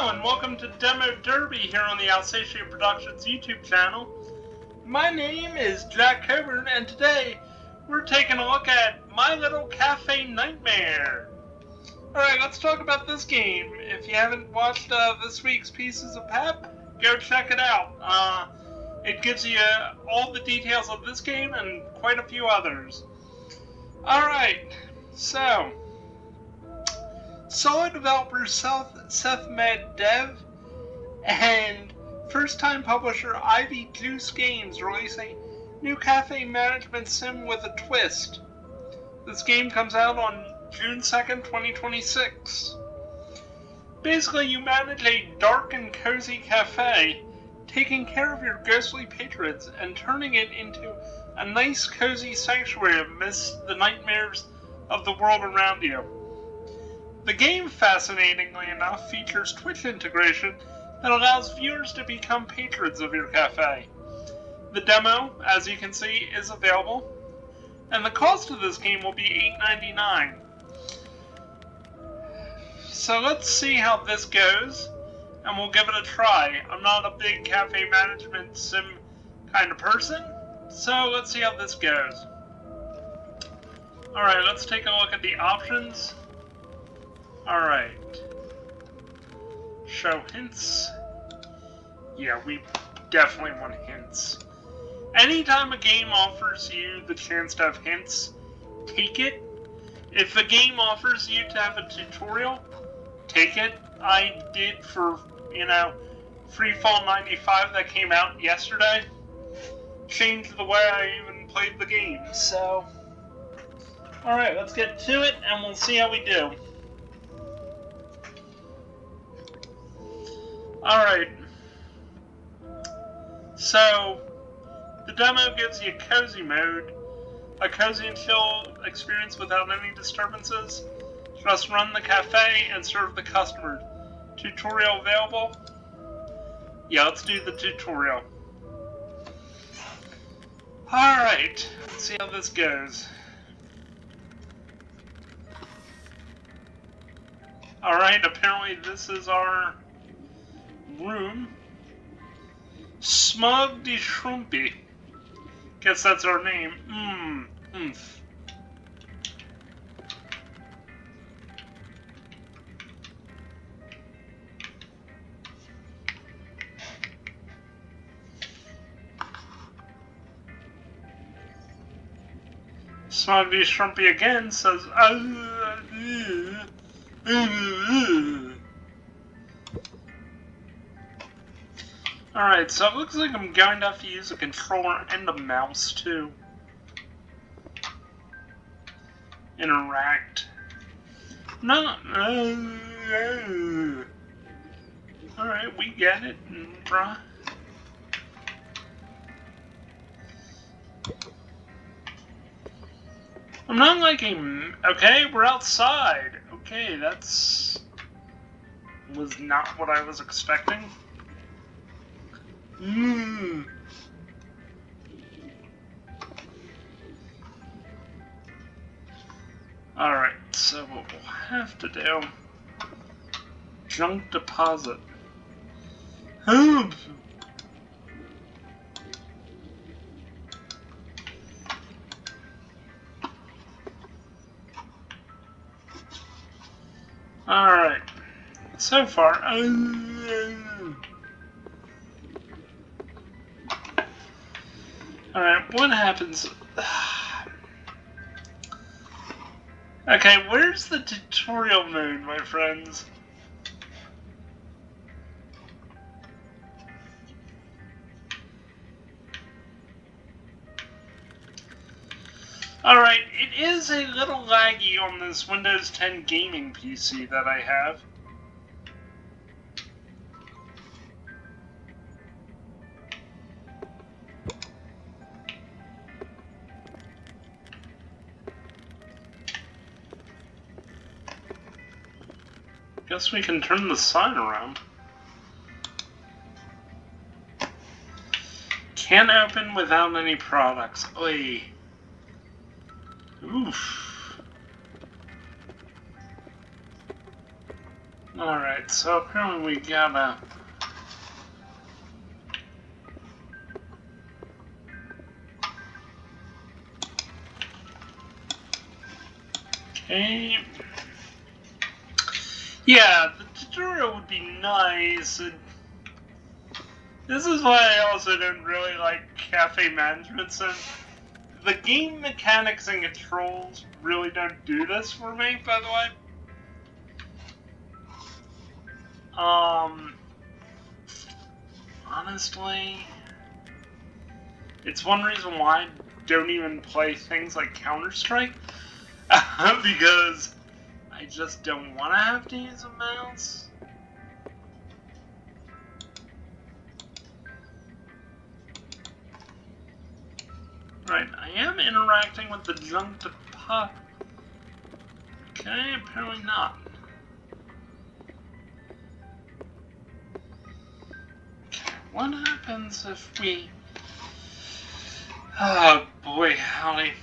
Hello and welcome to Demo Derby here on the Alsatian Productions YouTube channel. My name is Jack Coburn and today we're taking a look at My Little Cafe Nightmare. Alright, let's talk about this game. If you haven't watched this week's Pieces of Pep, go check it out. It gives you all the details of this game and quite a few others. Alright, so solo developer SethMadDev and first-time publisher Ivy Juice Games release a new cafe management sim with a twist. This game comes out on June 2nd, 2026. Basically, you manage a dark and cozy cafe, taking care of your ghostly patrons and turning it into a nice cozy sanctuary amidst the nightmares of the world around you. The game, fascinatingly enough, features Twitch integration that allows viewers to become patrons of your cafe. The demo, as you can see, is available, and the cost of this game will be $8.99. So let's see how this goes, and we'll give it a try. I'm not a big cafe management sim kind of person, so let's see how this goes. Alright, let's take a look at the options. Alright. Show hints. Yeah, we definitely want hints. Anytime a game offers you the chance to have hints, take it. If a game offers you to have a tutorial, take it. I did for, Freefall 95 that came out yesterday. Changed the way I even played the game, so alright, let's get to it and we'll see how we do. Alright, so the demo gives you a cozy mode, a cozy and chill experience without any disturbances. Just run the cafe and serve the customers. Tutorial available? Yeah, let's do the tutorial. Alright, let's see how this goes. Alright, apparently this is our room. Smug de Shrumpy. Guess that's our name. Smug de Shrumpy again says, Alright, so it looks like I'm going to have to use a controller and a mouse to interact. No. Alright, we get it, bruh. I'm not liking. Okay, we're outside. Okay, was not what I was expecting. Alright, so what we'll have to do... Junk deposit. Alright, so far... Alright, what happens... Okay, where's the tutorial mode, my friends? Alright, it is a little laggy on this Windows 10 gaming PC that I have. Guess we can turn the sign around. Can't open without any products. Oy. Oof. Alright, so apparently we gotta... Okay. Yeah, the tutorial would be nice. And this is why I also don't really like cafe management sim. The game mechanics and controls really don't do this for me, by the way. Honestly, it's one reason why I don't even play things like Counter-Strike, because I just don't want to have to use a mouse. Right, I am interacting with the junk to puck. Okay, apparently not. Okay, what happens if we... Oh boy, howdy.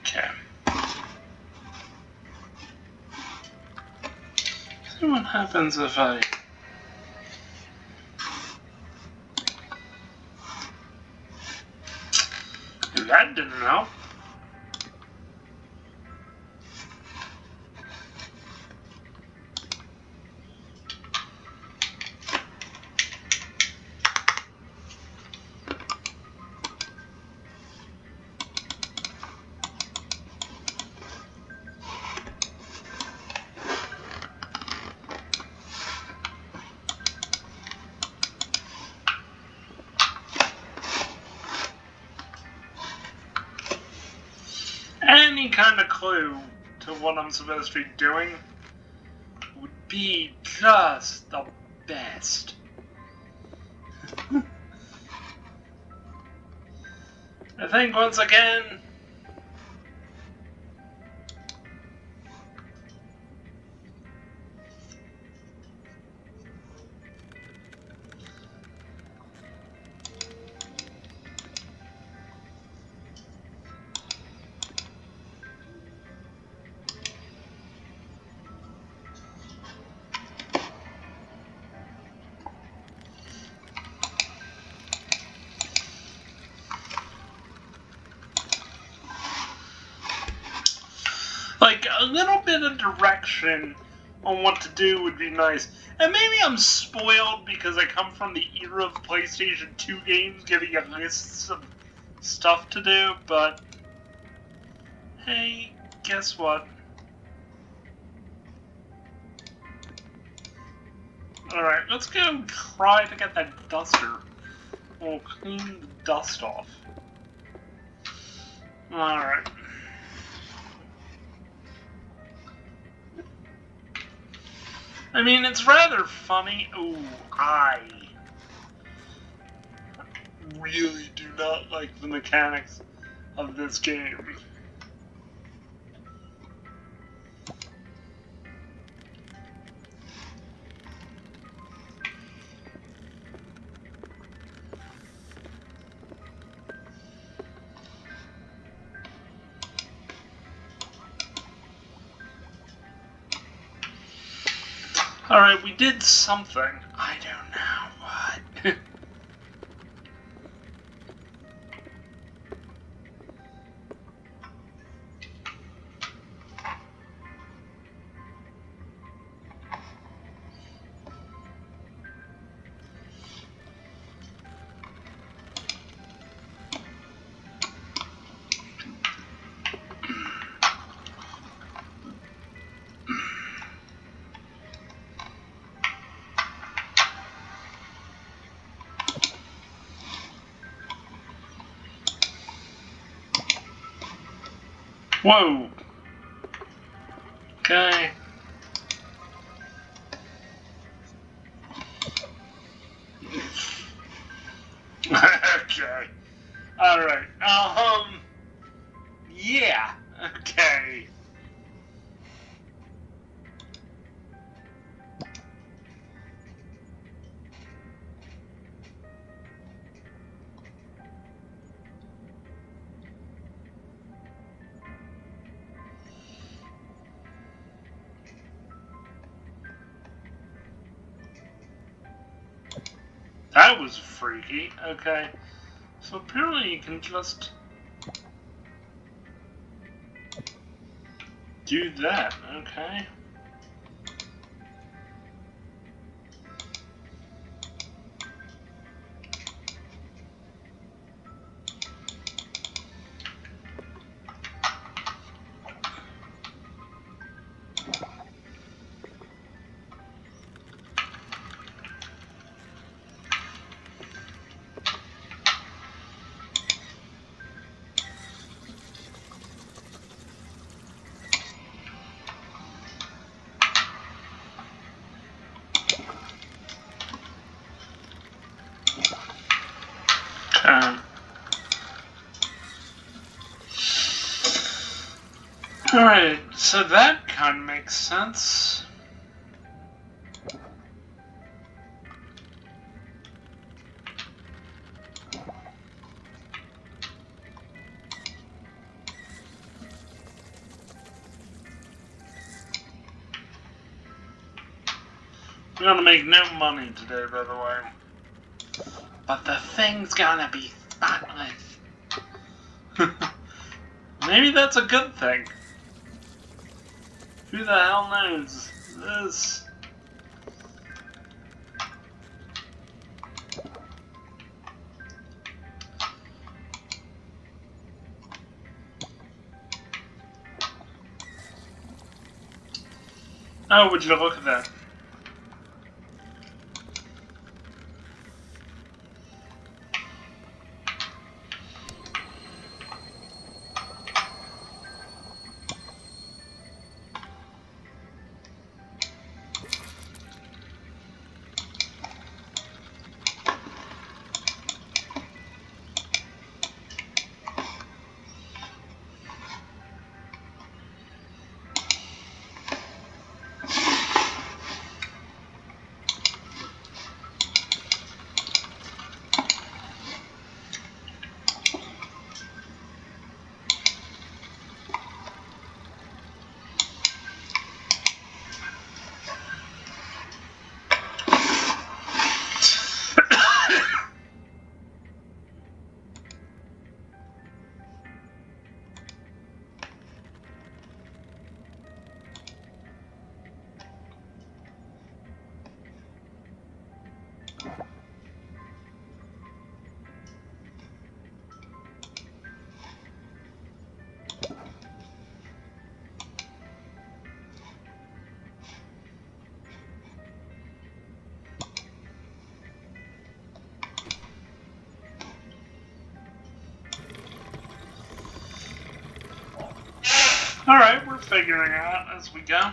Okay. See what happens if I... That didn't help. Any kind of clue to what I'm supposed to be doing would be just the best. I think once again... like, a little bit of direction on what to do would be nice. And maybe I'm spoiled because I come from the era of PlayStation 2 games getting a list of stuff to do, but hey, guess what? Alright, let's go try to get that duster. We'll clean the dust off. Alright. I mean, it's rather funny. Ooh, I really do not like the mechanics of this game. Alright, we did something. I don't know what. Whoa. Okay. Okay. Alright. Yeah. Okay. That was freaky. Okay. So apparently you can just do that. Okay. Alright, so that kind of makes sense. We're gonna make no money today, by the way. But the thing's gonna be spotless. Maybe that's a good thing. Who the hell knows? This... Oh, would you look at that? Alright, we're figuring it out as we go.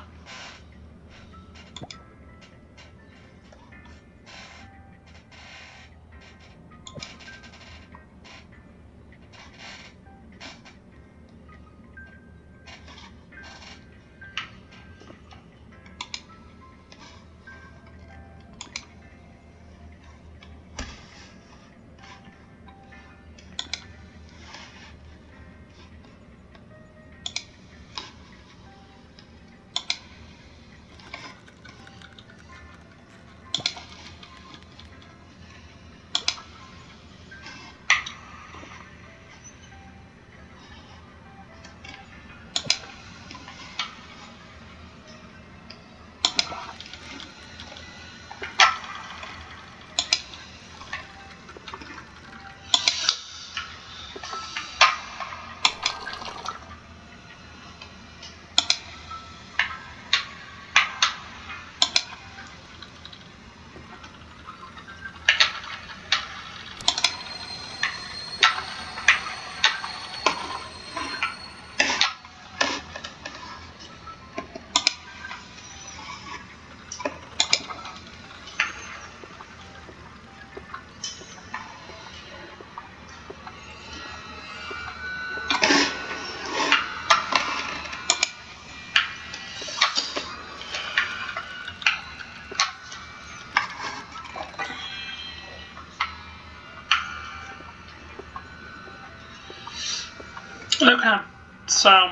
So,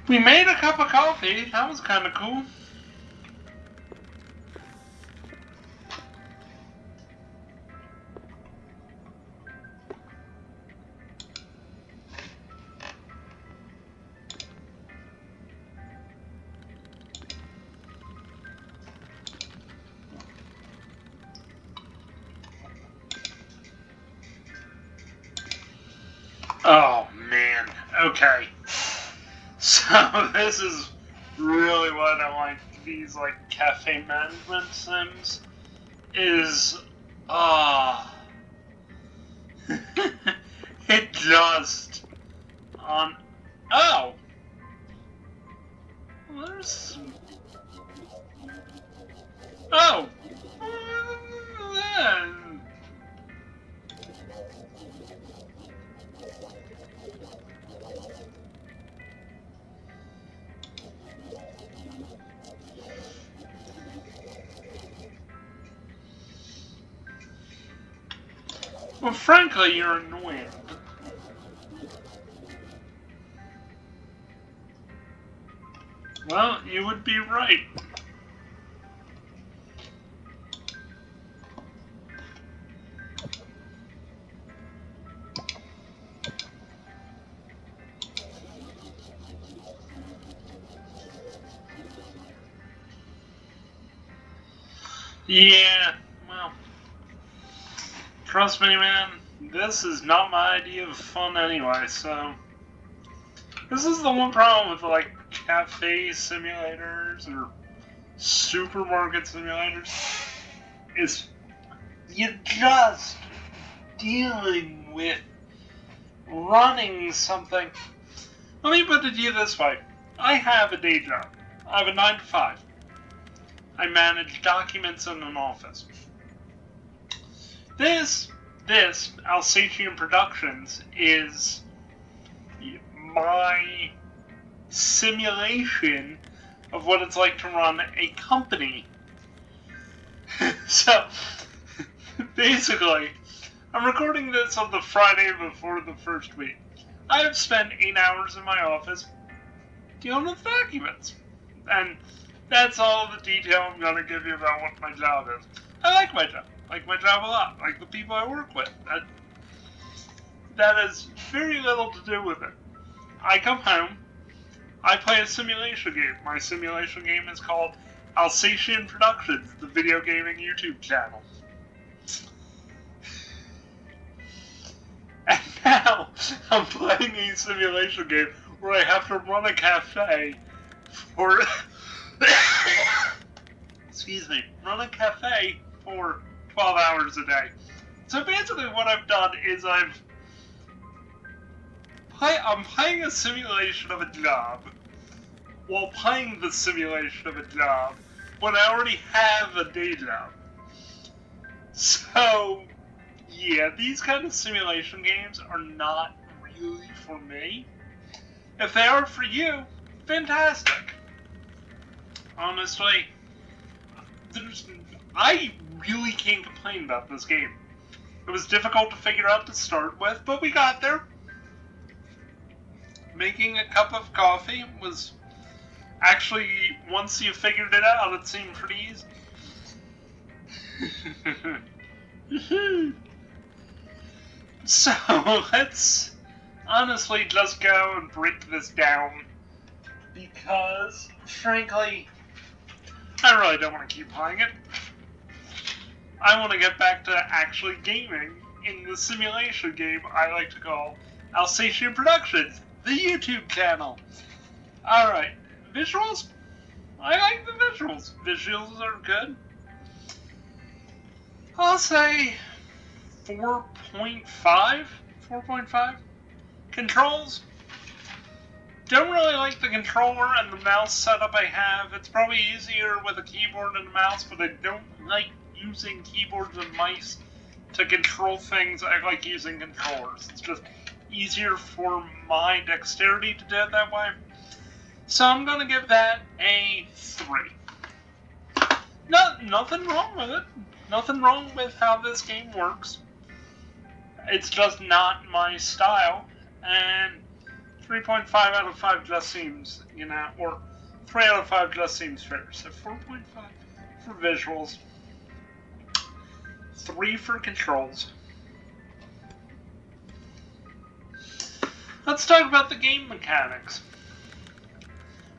we made a cup of coffee. That was kind of cool. Oh, man. Okay. So, this is really what I like these, like, cafe management sims. Is, it just, oh! There's, oh! Well, frankly, you're annoying. Well, you would be right. Yeah, well, trust me, man, this is not my idea of fun anyway, so... This is the one problem with, like, cafe simulators or supermarket simulators, is you're just dealing with running something. Let me put it to you this way. I have a day job. I have a 9 to 5. I manage documents in an office. This Alsatian Productions is my simulation of what it's like to run a company. So, basically, I'm recording this on the Friday before the first week. I have spent 8 hours in my office dealing with documents. And that's all the detail I'm going to give you about what my job is. I like my job. I like my job a lot. I like the people I work with. That has very little to do with it. I come home. I play a simulation game. My simulation game is called Alsatian Productions, the video gaming YouTube channel. And now I'm playing a simulation game where I have to run a cafe for excuse me, run a cafe for 12 hours a day. So basically what I've done is I'm playing a simulation of a job while playing the simulation of a job when I already have a day job. So, yeah, these kind of simulation games are not really for me. If they are for you, fantastic. Honestly, I really can't complain about this game. It was difficult to figure out to start with, but we got there. Making a cup of coffee was actually, once you figured it out, it seemed pretty easy. So, let's honestly just go and break this down, because, frankly, I really don't want to keep playing it. I want to get back to actually gaming in the simulation game I like to call Alsatian Productions, the YouTube channel. Alright, visuals? I like the visuals. Visuals are good. I'll say 4.5? 4.5? Controls? Don't really like the controller and the mouse setup I have. It's probably easier with a keyboard and a mouse, but I don't like using keyboards and mice to control things. I like using controllers. It's just easier for my dexterity to do it that way. So I'm going to give that a 3. Nothing wrong with it. Nothing wrong with how this game works. It's just not my style. And 3.5 out of 5 just seems, or 3 out of 5 just seems fair. So 4.5 for visuals, 3 for controls. Let's talk about the game mechanics.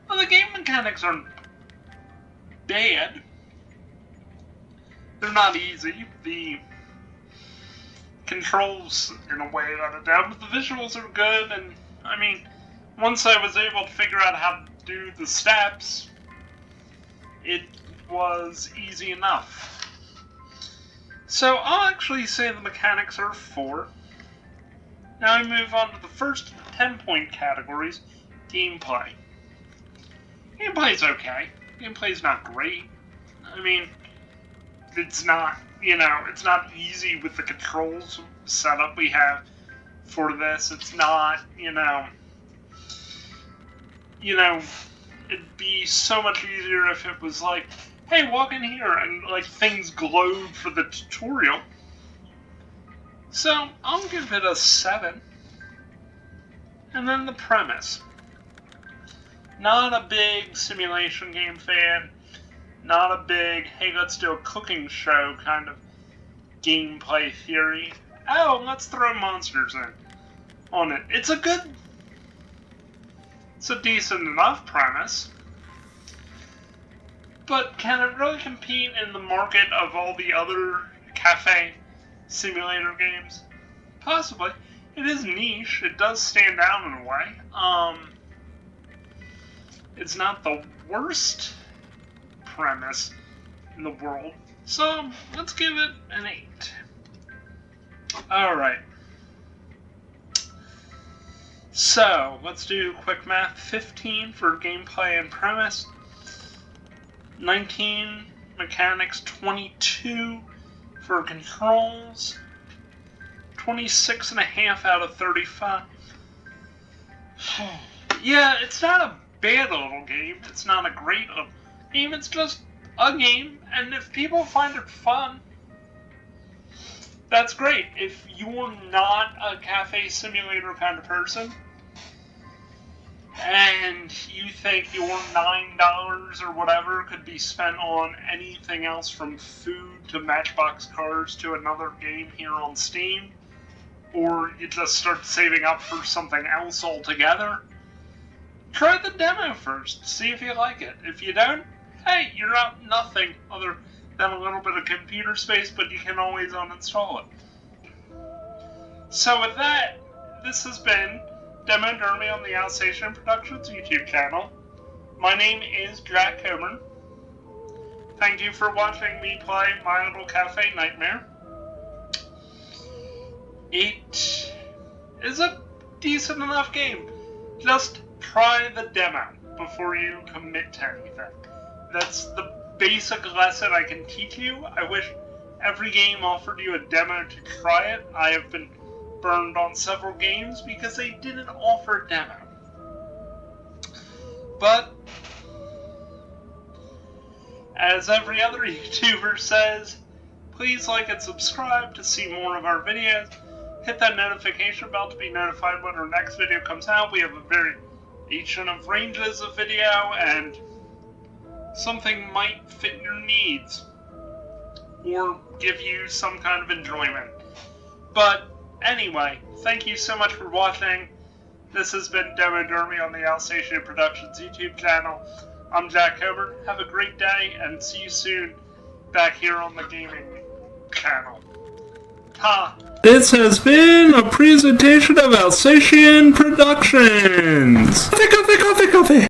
Well, the game mechanics aren't bad. They're not easy. The controls, in a way, let it down, but the visuals are good, and, I mean, once I was able to figure out how to do the steps, it was easy enough. So, I'll actually say the mechanics are 4. Now we move on to the first 10-point categories, gameplay. Gameplay's okay. Gameplay's not great. I mean, it's not, it's not easy with the controls setup we have for this. It's not, it'd be so much easier if it was like, hey, walk in here, and, like, things glowed for the tutorial. So, I'll give it a 7. And then the premise. Not a big simulation game fan. Not a big, hey, let's do a cooking show kind of gameplay theory. Oh, let's throw monsters in on it. It's a decent enough premise. But can it really compete in the market of all the other cafe simulator games? Possibly. It is niche. It does stand out in a way. It's not the worst premise in the world. So, let's give it an 8. Alright. So, let's do quick math. 15 for gameplay and premise. 19 mechanics. 22 for controls. 26.5 out of 35. Yeah, it's not a bad little game. It's not a great little game. It's just a game, and if people find it fun, that's great. If you're not a cafe simulator kind of person, and you think your $9 or whatever could be spent on anything else from food to Matchbox cars to another game here on Steam, or you just start saving up for something else altogether, try the demo first. See if you like it. If you don't, hey, you're out nothing other than a little bit of computer space, but you can always uninstall it. So with that, this has been Demo Dermy on the Alsatian Productions YouTube channel. My name is Jack Coburn. Thank you for watching me play My Little Cafe Nightmare. It is a decent enough game. Just try the demo before you commit to anything. That's the basic lesson I can teach you. I wish every game offered you a demo to try it. I have been burned on several games because they didn't offer a demo. But, as every other YouTuber says, please like and subscribe to see more of our videos. Hit that notification bell to be notified when our next video comes out. We have a variation of ranges of video, and something might fit your needs or give you some kind of enjoyment. But anyway, thank you so much for watching. This has been Demo Dermy on the Alsatian Productions YouTube channel. I'm Jack Coburn. Have a great day, and see you soon back here on the gaming channel. Ta! This has been a presentation of Alsatian Productions. Coffee, coffee, coffee, coffee!